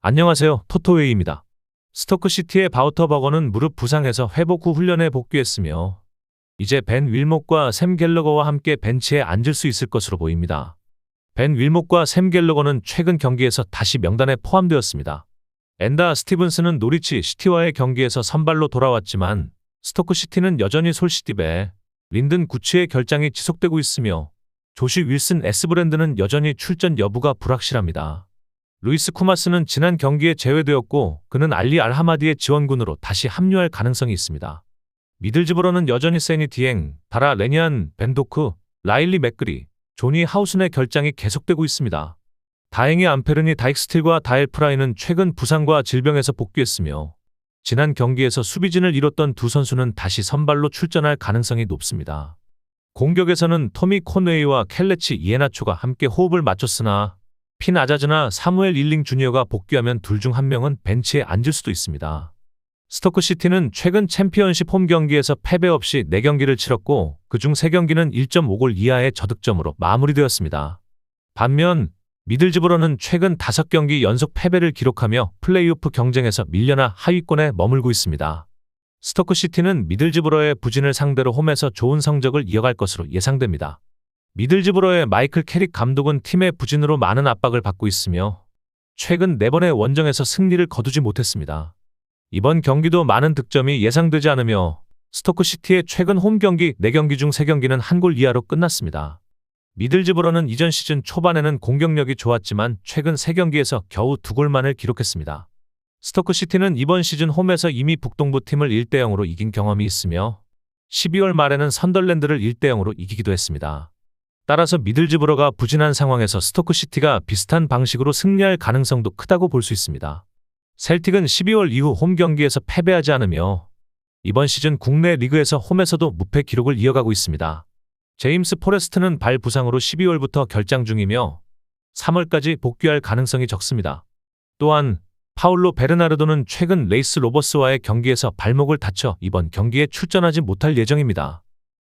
안녕하세요. 토토웨이입니다. 스토크시티의 바우터버거는 무릎 부상에서 회복 후 훈련에 복귀했으며 이제 벤 윌목과 샘 갤러거와 함께 벤치에 앉을 수 있을 것으로 보입니다. 벤 윌목과 샘 갤러거는 최근 경기에서 다시 명단에 포함되었습니다. 앤다 스티븐스는 노리치 시티와의 경기에서 선발로 돌아왔지만 스토크시티는 여전히 솔시딥에 린든 구치의 결장이 지속되고 있으며 조시 윌슨 S브랜드는 여전히 출전 여부가 불확실합니다. 루이스 쿠마스는 지난 경기에 제외되었고 그는 알리 알하마디의 지원군으로 다시 합류할 가능성이 있습니다. 미들즈브러는 여전히 세니 디엥, 다라 레니안, 벤도크, 라일리 맥그리, 조니 하우슨의 결장이 계속되고 있습니다. 다행히 암페르니 다익스틸과 다엘 프라이는 최근 부상과 질병에서 복귀했으며 지난 경기에서 수비진을 이뤘던 두 선수는 다시 선발로 출전할 가능성이 높습니다. 공격에서는 토미 콘웨이와 켈레치 이에나초가 함께 호흡을 맞췄으나 핀 아자즈나 사무엘 일링 주니어가 복귀하면 둘 중 한 명은 벤치에 앉을 수도 있습니다. 스토크시티는 최근 챔피언십 홈 경기에서 패배 없이 4경기를 치렀고 그중 3경기는 1.5골 이하의 저득점으로 마무리되었습니다. 반면 미들즈브러는 최근 5경기 연속 패배를 기록하며 플레이오프 경쟁에서 밀려나 하위권에 머물고 있습니다. 스토크시티는 미들즈브러의 부진을 상대로 홈에서 좋은 성적을 이어갈 것으로 예상됩니다. 미들즈브러의 마이클 캐릭 감독은 팀의 부진으로 많은 압박을 받고 있으며 최근 4번의 원정에서 승리를 거두지 못했습니다. 이번 경기도 많은 득점이 예상되지 않으며 스토크시티의 최근 홈 경기 4경기 중 3경기는 한 골 이하로 끝났습니다. 미들즈브러는 이전 시즌 초반에는 공격력이 좋았지만 최근 3경기에서 겨우 2골만을 기록했습니다. 스토크시티는 이번 시즌 홈에서 이미 북동부 팀을 1대0으로 이긴 경험이 있으며 12월 말에는 선덜랜드를 1대0으로 이기기도 했습니다. 따라서 미들즈브러가 부진한 상황에서 스토크시티가 비슷한 방식으로 승리할 가능성도 크다고 볼 수 있습니다. 셀틱은 12월 이후 홈 경기에서 패배하지 않으며 이번 시즌 국내 리그에서 홈에서도 무패 기록을 이어가고 있습니다. 제임스 포레스트는 발 부상으로 12월부터 결장 중이며 3월까지 복귀할 가능성이 적습니다. 또한 파울로 베르나르도는 최근 레이스 로버스와의 경기에서 발목을 다쳐 이번 경기에 출전하지 못할 예정입니다.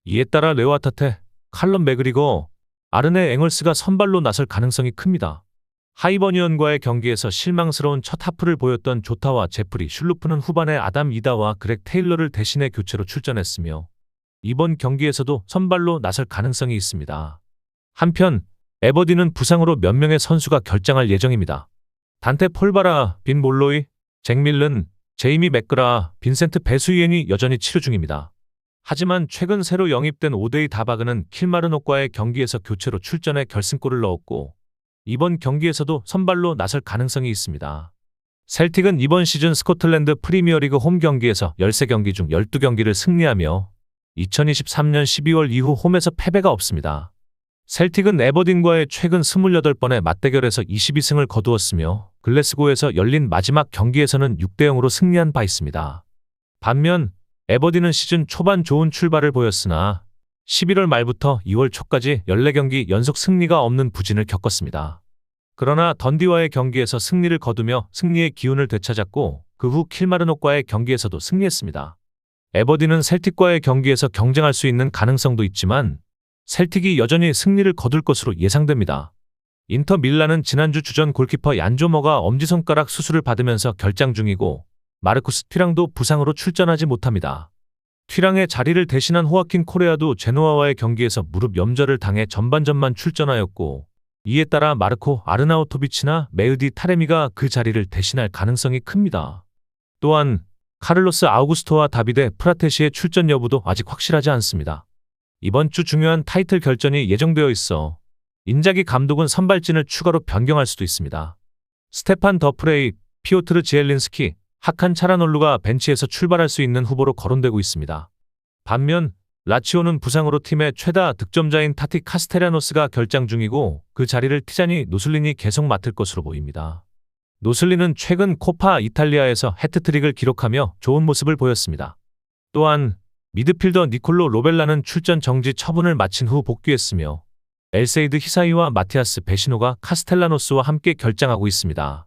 이에 따라 레오 아타테, 칼럼 맥그리거, 아르네 앵얼스가 선발로 나설 가능성이 큽니다. 하이버니언과의 경기에서 실망스러운 첫 하프를 보였던 조타와 제프리 슐루프는 후반에 아담 이다와 그렉 테일러를 대신해 교체로 출전했으며 이번 경기에서도 선발로 나설 가능성이 있습니다. 한편 에버디는 부상으로 몇 명의 선수가 결장할 예정입니다. 단테 폴바라, 빈 몰로이, 잭 밀른, 제이미 맥그라, 빈센트 베수이엔이 여전히 치료 중입니다. 하지만 최근 새로 영입된 오데이 다바그는 킬마르녹과의 경기에서 교체로 출전해 결승골을 넣었고 이번 경기에서도 선발로 나설 가능성이 있습니다. 셀틱은 이번 시즌 스코틀랜드 프리미어리그 홈 경기에서 13경기 중 12경기를 승리하며 2023년 12월 이후 홈에서 패배가 없습니다. 셀틱은 에버딘과의 최근 28번의 맞대결에서 22승을 거두었으며 글래스고에서 열린 마지막 경기에서는 6대0으로 승리한 바 있습니다. 반면 에버딘은 시즌 초반 좋은 출발을 보였으나 11월 말부터 2월 초까지 14경기 연속 승리가 없는 부진을 겪었습니다. 그러나 던디와의 경기에서 승리를 거두며 승리의 기운을 되찾았고 그 후 킬마르녹과의 경기에서도 승리했습니다. 에버딘은 셀틱과의 경기에서 경쟁할 수 있는 가능성도 있지만 셀틱이 여전히 승리를 거둘 것으로 예상됩니다. 인터 밀란은 지난주 주전 골키퍼 얀조머가 엄지손가락 수술을 받으면서 결장 중이고 마르쿠스 튀랑도 부상으로 출전하지 못합니다. 튀랑의 자리를 대신한 호아킨 코레아도 제노아와의 경기에서 무릎 염절을 당해 전반전만 출전하였고 이에 따라 마르코 아르나우토비치나 메으디 타레미가 그 자리를 대신할 가능성이 큽니다. 또한 카를로스 아우구스토와 다비데 프라테시의 출전 여부도 아직 확실하지 않습니다. 이번 주 중요한 타이틀 결전이 예정되어 있어 인자기 감독은 선발진을 추가로 변경할 수도 있습니다. 스테판 더프레이, 피오트르 지엘린스키, 하칸 차라놀루가 벤치에서 출발할 수 있는 후보로 거론되고 있습니다. 반면 라치오는 부상으로 팀의 최다 득점자인 타티 카스테ля노스가 결장 중이고 그 자리를 티자니 노슬린이 계속 맡을 것으로 보입니다. 노슬린은 최근 코파 이탈리아에서 해트트릭을 기록하며 좋은 모습을 보였습니다. 또한 미드필더 니콜로 로벨라는 출전 정지 처분을 마친 후 복귀했으며 엘세이드 히사이와 마티아스 베시노가 카스텔라노스와 함께 결장하고 있습니다.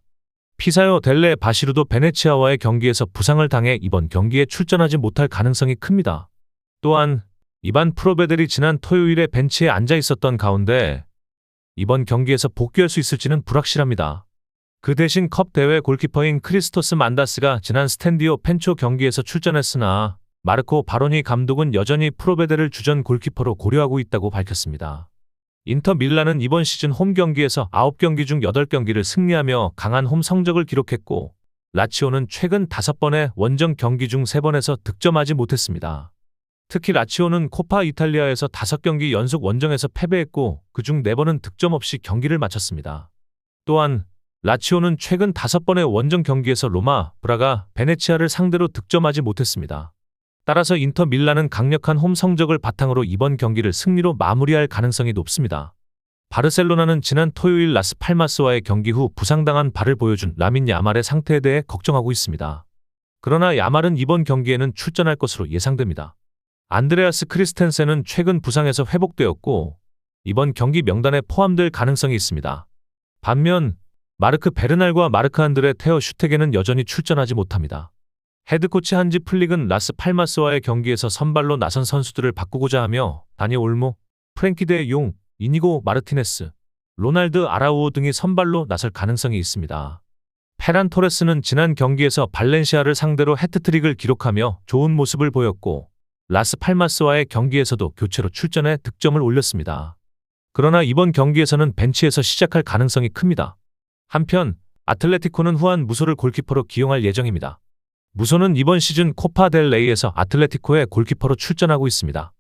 피사요 델레 바시루도 베네치아와의 경기에서 부상을 당해 이번 경기에 출전하지 못할 가능성이 큽니다. 또한 이반 프로베델이 지난 토요일에 벤치에 앉아 있었던 가운데 이번 경기에서 복귀할 수 있을지는 불확실합니다. 그 대신 컵 대회 골키퍼인 크리스토스 만다스가 지난 스탠디오 펜초 경기에서 출전했으나 마르코 바로니 감독은 여전히 프로베데를 주전 골키퍼로 고려하고 있다고 밝혔습니다. 인터 밀란은 이번 시즌 홈 경기에서 9경기 중 8경기를 승리하며 강한 홈 성적을 기록했고, 라치오는 최근 5번의 원정 경기 중 3번에서 득점하지 못했습니다. 특히 라치오는 코파 이탈리아에서 5경기 연속 원정에서 패배했고, 그중 4번은 득점 없이 경기를 마쳤습니다. 또한 라치오는 최근 5번의 원정 경기에서 로마, 브라가, 베네치아를 상대로 득점하지 못했습니다. 따라서 인터 밀란은 강력한 홈 성적을 바탕으로 이번 경기를 승리로 마무리할 가능성이 높습니다. 바르셀로나는 지난 토요일 라스팔마스와의 경기 후 부상당한 발을 보여준 라민 야말의 상태에 대해 걱정하고 있습니다. 그러나 야말은 이번 경기에는 출전할 것으로 예상됩니다. 안드레아스 크리스텐센은 최근 부상에서 회복되었고 이번 경기 명단에 포함될 가능성이 있습니다. 반면 마르크 베르날과 마르크 안드레 테어 슈테게는 여전히 출전하지 못합니다. 헤드코치 한지 플릭은 라스팔마스와의 경기에서 선발로 나선 선수들을 바꾸고자 하며 다니 올모, 프랭키 데 용, 이니고 마르티네스, 로날드 아라우오 등이 선발로 나설 가능성이 있습니다. 페란 토레스는 지난 경기에서 발렌시아를 상대로 해트트릭을 기록하며 좋은 모습을 보였고 라스팔마스와의 경기에서도 교체로 출전해 득점을 올렸습니다. 그러나 이번 경기에서는 벤치에서 시작할 가능성이 큽니다. 한편 아틀레티코는 후안 무소를 골키퍼로 기용할 예정입니다. 무소는 이번 시즌 코파 델 레이에서 아틀레티코의 골키퍼로 출전하고 있습니다.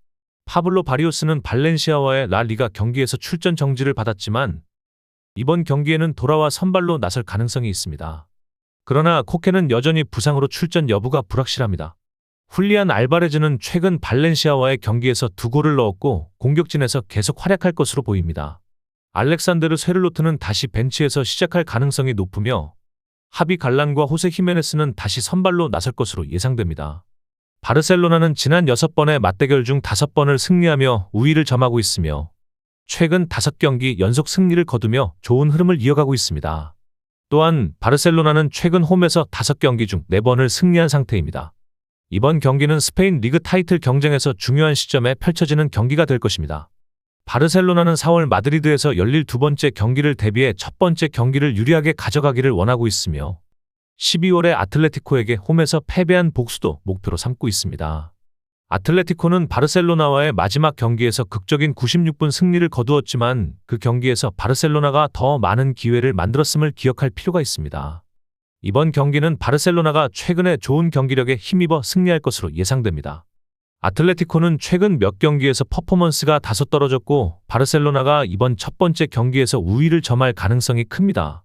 파블로 바리오스는 발렌시아와의 라 리가 경기에서 출전 정지를 받았지만 이번 경기에는 돌아와 선발로 나설 가능성이 있습니다. 그러나 코케는 여전히 부상으로 출전 여부가 불확실합니다. 훌리안 알바레즈는 최근 발렌시아와의 경기에서 2골을 넣었고 공격진에서 계속 활약할 것으로 보입니다. 알렉산드르 쇠를로트는 다시 벤치에서 시작할 가능성이 높으며 하비 갈란과 호세 히메네스는 다시 선발로 나설 것으로 예상됩니다. 바르셀로나는 지난 6번의 맞대결 중 5번을 승리하며 우위를 점하고 있으며 최근 5경기 연속 승리를 거두며 좋은 흐름을 이어가고 있습니다. 또한 바르셀로나는 최근 홈에서 5경기 중 4번을 승리한 상태입니다. 이번 경기는 스페인 리그 타이틀 경쟁에서 중요한 시점에 펼쳐지는 경기가 될 것입니다. 바르셀로나는 4월 마드리드에서 열릴 2번째 경기를 대비해 첫 번째 경기를 유리하게 가져가기를 원하고 있으며 12월에 아틀레티코에게 홈에서 패배한 복수도 목표로 삼고 있습니다. 아틀레티코는 바르셀로나와의 마지막 경기에서 극적인 96분 승리를 거두었지만 그 경기에서 바르셀로나가 더 많은 기회를 만들었음을 기억할 필요가 있습니다. 이번 경기는 바르셀로나가 최근에 좋은 경기력에 힘입어 승리할 것으로 예상됩니다. 아틀레티코는 최근 몇 경기에서 퍼포먼스가 다소 떨어졌고 바르셀로나가 이번 첫 번째 경기에서 우위를 점할 가능성이 큽니다.